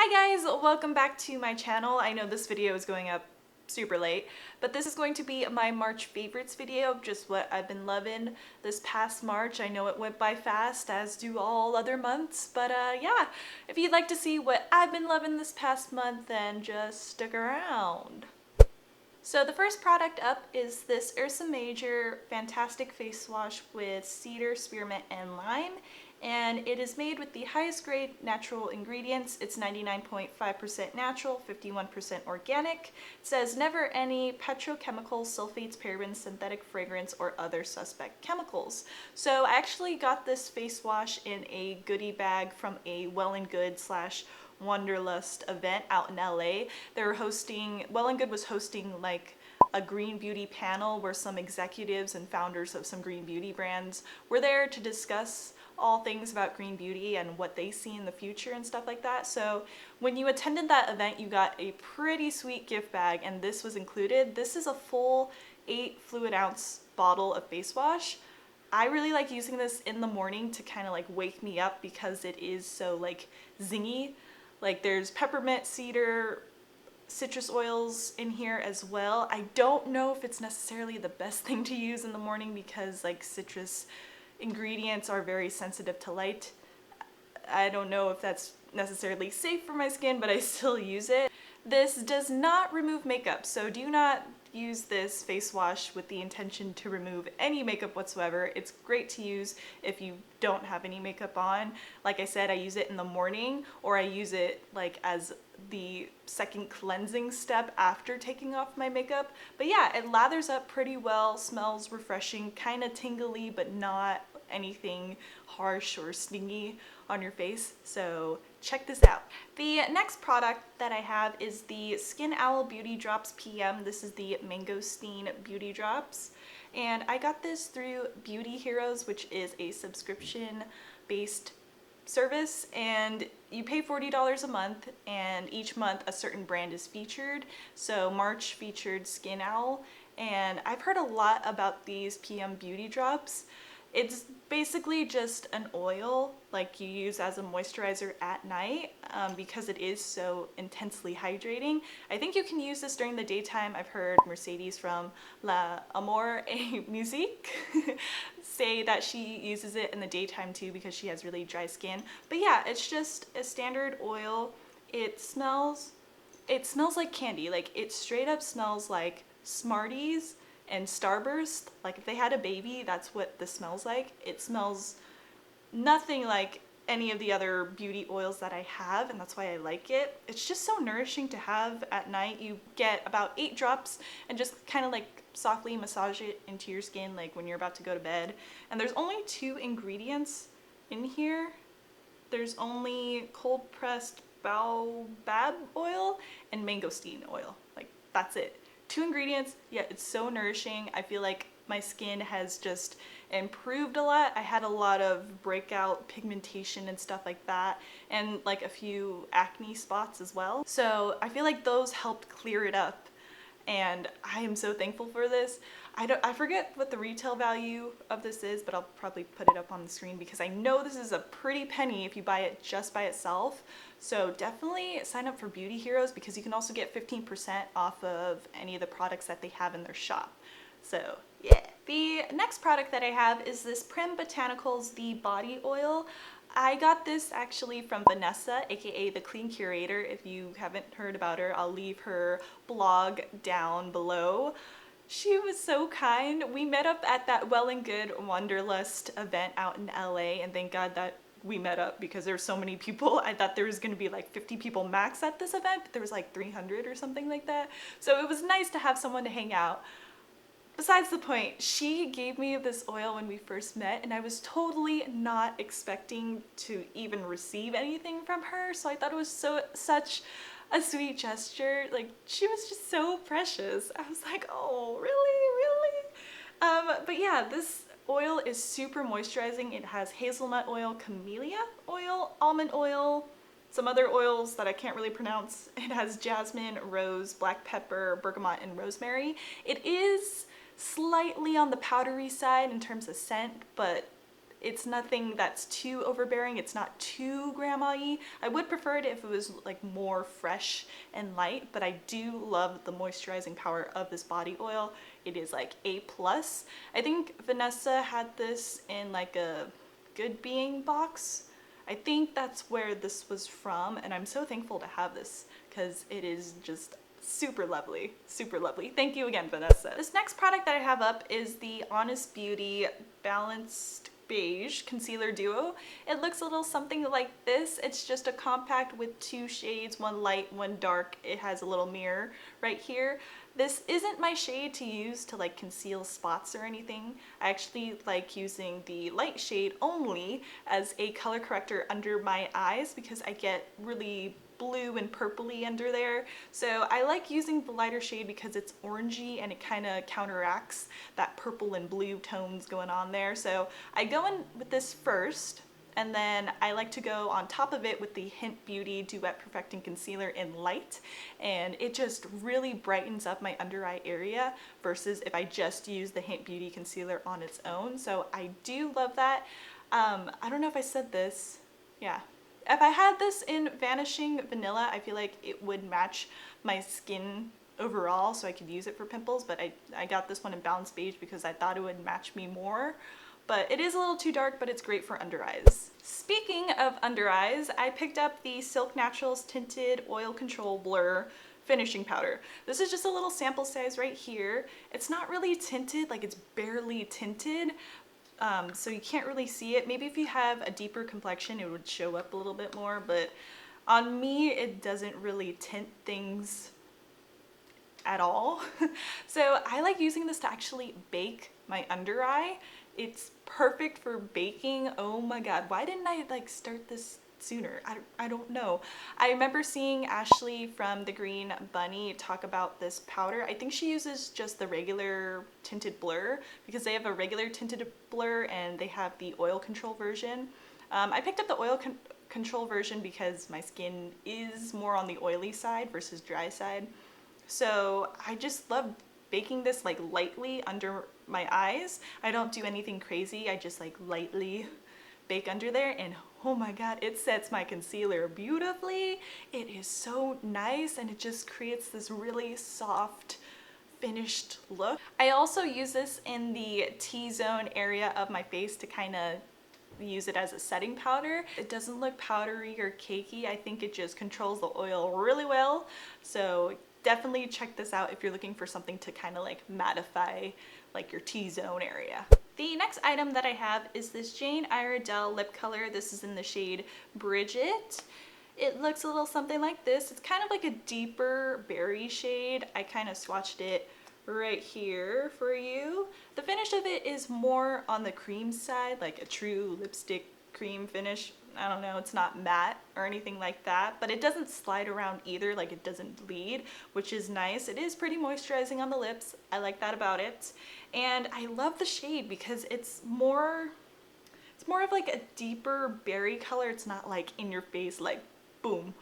Hi guys, welcome back to my channel. I know this video is going up super late, but this is going to be my March favorites video, just what I've been loving this past March. I know it went by fast, as do all other months, but yeah, if you'd like to see what I've been loving this past month, then just stick around. So the first product up is this Ursa Major Fantastic Face Wash with cedar, spearmint, and lime. And it is made with the highest grade natural ingredients. It's 99.5% natural, 51% organic. It says never any petrochemicals, sulfates, parabens, synthetic fragrance, or other suspect chemicals. So I actually got this face wash in a goodie bag from a Well and Good / Wanderlust event out in LA. They were hosting, Well and Good was hosting like a green beauty panel where some executives and founders of some green beauty brands were there to discuss all things about green beauty and what they see in the future and stuff like that. So when you attended that event, you got a pretty sweet gift bag, and this was included. This is a full 8 fluid ounce bottle of face wash. I really like using this in the morning to kind of like wake me up because it is so like zingy. Like there's peppermint, cedar, citrus oils in here as well. I don't know if it's necessarily the best thing to use in the morning because like citrus ingredients are very sensitive to light. I don't know if that's necessarily safe for my skin, but I still use it. This does not remove makeup, so do not use this face wash with the intention to remove any makeup whatsoever. It's great to use if you don't have any makeup on. Like I said, I use it in the morning, or I use it like as the second cleansing step after taking off my makeup. But yeah, it lathers up pretty well, smells refreshing, kind of tingly, but not anything harsh or stingy on your face. So check this out. The next product that I have is the Skin Owl Beauty Drops PM. This is the Mangosteen Beauty Drops. And I got this through Beauty Heroes, which is a subscription-based service, and you pay $40 a month, and each month a certain brand is featured. So March featured Skin Owl, and I've heard a lot about these PM Beauty Drops. It's basically just an oil like you use as a moisturizer at night because it is so intensely hydrating. I think you can use this during the daytime. I've heard Mercedes from La Amour et Musique say that she uses it in the daytime too because she has really dry skin. But yeah, it's just a standard oil. It smells like candy. Like it straight up smells like Smarties and Starburst. Like if they had a baby, that's what this smells like. It smells nothing like any of the other beauty oils that I have, and that's why I like it. It's just so nourishing to have at night. You get about 8 drops and just kind of like softly massage it into your skin like when you're about to go to bed. And there's only 2 ingredients in here. There's only cold pressed baobab oil and mangosteen oil. Like that's it. 2 ingredients, yet it's so nourishing. I feel like my skin has just improved a lot. I had a lot of breakout pigmentation and stuff like that, and like a few acne spots as well. So I feel like those helped clear it up, and I am so thankful for this. I forget what the retail value of this is, but I'll probably put it up on the screen because I know this is a pretty penny if you buy it just by itself. So definitely sign up for Beauty Heroes because you can also get 15% off of any of the products that they have in their shop. So yeah. The next product that I have is this Prim Botanicals The Body Oil. I got this actually from Vanessa, aka the Clean Curator. If you haven't heard about her, I'll leave her blog down below. She was so kind. We met up at that Well and Good Wanderlust event out in LA, and thank God that we met up because there were so many people. I thought there was going to be like 50 people max at this event, but there was like 300 or something like that. So it was nice to have someone to hang out. Besides the point, she gave me this oil when we first met, and I was totally not expecting to even receive anything from her, so I thought it was such a sweet gesture. Like, she was just so precious. I was like, oh, really? But yeah, this oil is super moisturizing. It has hazelnut oil, camellia oil, almond oil, some other oils that I can't really pronounce. It has jasmine, rose, black pepper, bergamot, and rosemary. It is slightly on the powdery side in terms of scent, but It's nothing that's too overbearing. It's not too grandma-y. I would prefer it if it was like more fresh and light, but I do love the moisturizing power of this body oil. It is like A+. I think Vanessa had this in like a Good Being box. I think that's where this was from, and I'm so thankful to have this because it is just super lovely, super lovely. Thank you again, Vanessa. This next product that I have up is the Honest Beauty Balanced Beige Concealer Duo. It looks a little something like this. It's just a compact with 2 shades, one light, one dark. It has a little mirror right here. This isn't my shade to use to like conceal spots or anything. I actually like using the light shade only as a color corrector under my eyes because I get really blue and purpley under there. So I like using the lighter shade because it's orangey and it kind of counteracts that purple and blue tones going on there. So I go in with this first, and then I like to go on top of it with the Hint Beauty Duet Perfecting Concealer in light, and it just really brightens up my under eye area versus if I just use the Hint Beauty concealer on its own. So I do love that. I don't know if I said this. Yeah. If I had this in Vanishing Vanilla, I feel like it would match my skin overall, so I could use it for pimples, but I got this one in Balanced Beige because I thought it would match me more. But it is a little too dark, but it's great for under eyes. Speaking of under eyes, I picked up the Silk Naturals Tinted Oil Control Blur Finishing Powder. This is just a little sample size right here. It's not really tinted, like it's barely tinted, so you can't really see it. Maybe if you have a deeper complexion, it would show up a little bit more, but on me, it doesn't really tint things at all. So I like using this to actually bake my under eye. It's perfect for baking. Oh my god, why didn't I like start this sooner? I don't know. I remember seeing Ashley from the Green Bunny talk about this powder. I think she uses just the regular tinted blur because they have a regular tinted blur and they have the oil control version. I picked up the oil control version because my skin is more on the oily side versus dry side. So I just love baking this like lightly under my eyes. I don't do anything crazy. I just like lightly bake under there, and oh my god, it sets my concealer beautifully. It is so nice and it just creates this really soft finished look. I also use this in the T-zone area of my face to kind of use it as a setting powder. It doesn't look powdery or cakey. I think it just controls the oil really well. So definitely check this out if you're looking for something to kind of like mattify like your T-zone area. The next item that I have is this Jane Iredale lip color. This is in the shade Bridget. It looks a little something like this. It's kind of like a deeper berry shade. I kind of swatched it right here for you. The finish of it is more on the cream side, like a true lipstick cream finish. I don't know, it's not matte or anything like that, but it doesn't slide around either, like it doesn't bleed, which is nice. It is pretty moisturizing on the lips. I like that about it. And I love the shade because it's more of like a deeper berry color. It's not like in your face, like boom,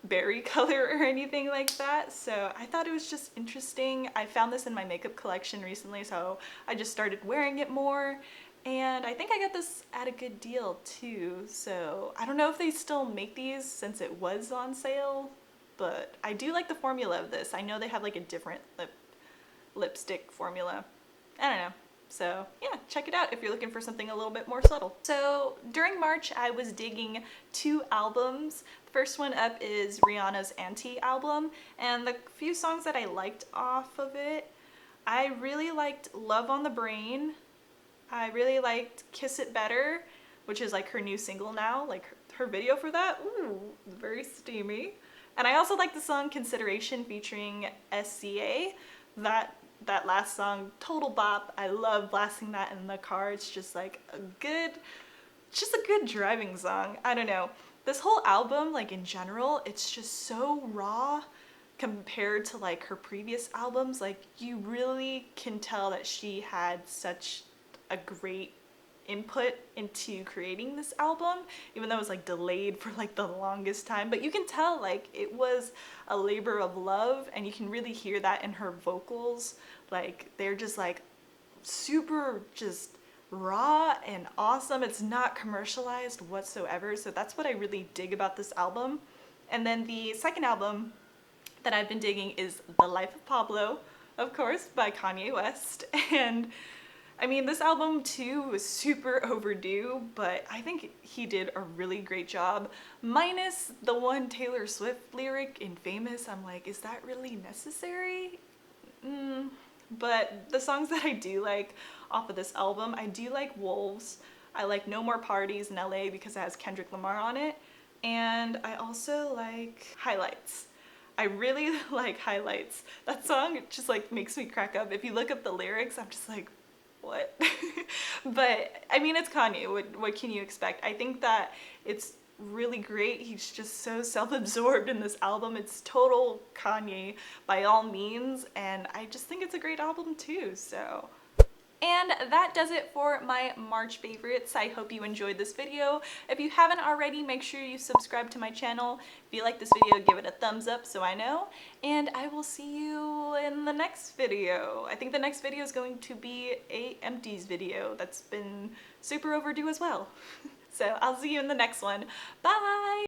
berry color or anything like that. So I thought it was just interesting. I found this in my makeup collection recently, so I just started wearing it more. And I think I got this at a good deal too. So I don't know if they still make these since it was on sale, but I do like the formula of this. I know they have like a different lipstick formula. I don't know. So yeah, check it out if you're looking for something a little bit more subtle. So during March, I was digging 2 albums. The first one up is Rihanna's Anti album, and the few songs that I liked off of it, I really liked Love on the Brain. I really liked Kiss It Better, which is like her new single now, like her video for that, ooh, very steamy. And I also like the song Consideration featuring SCA. That last song, total bop. I love blasting that in the car. It's just like a good driving song. I don't know. This whole album, like in general, it's just so raw compared to like her previous albums. Like you really can tell that she had such a great input into creating this album, even though it was like delayed for like the longest time. But you can tell like it was a labor of love, and you can really hear that in her vocals. Like they're just like super just raw and awesome. It's not commercialized whatsoever, so that's what I really dig about this album. And then the second album that I've been digging is The Life of Pablo, of course, by Kanye West. And I mean, this album too was super overdue, but I think he did a really great job. Minus the one Taylor Swift lyric in Famous, I'm like, is that really necessary? But the songs that I do like off of this album, I do like Wolves. I like No More Parties in LA because it has Kendrick Lamar on it. And I also like Highlights. I really like Highlights. That song just like makes me crack up. If you look up the lyrics, I'm just like, what? But I mean, it's Kanye. What can you expect? I think that it's really great. He's just so self-absorbed in this album. It's total Kanye by all means, and I just think it's a great album too, so. And that does it for my March favorites. I hope you enjoyed this video. If you haven't already, make sure you subscribe to my channel. If you like this video, give it a thumbs up so I know. And I will see you in the next video. I think the next video is going to be a empties video that's been super overdue as well. So I'll see you in the next one. Bye!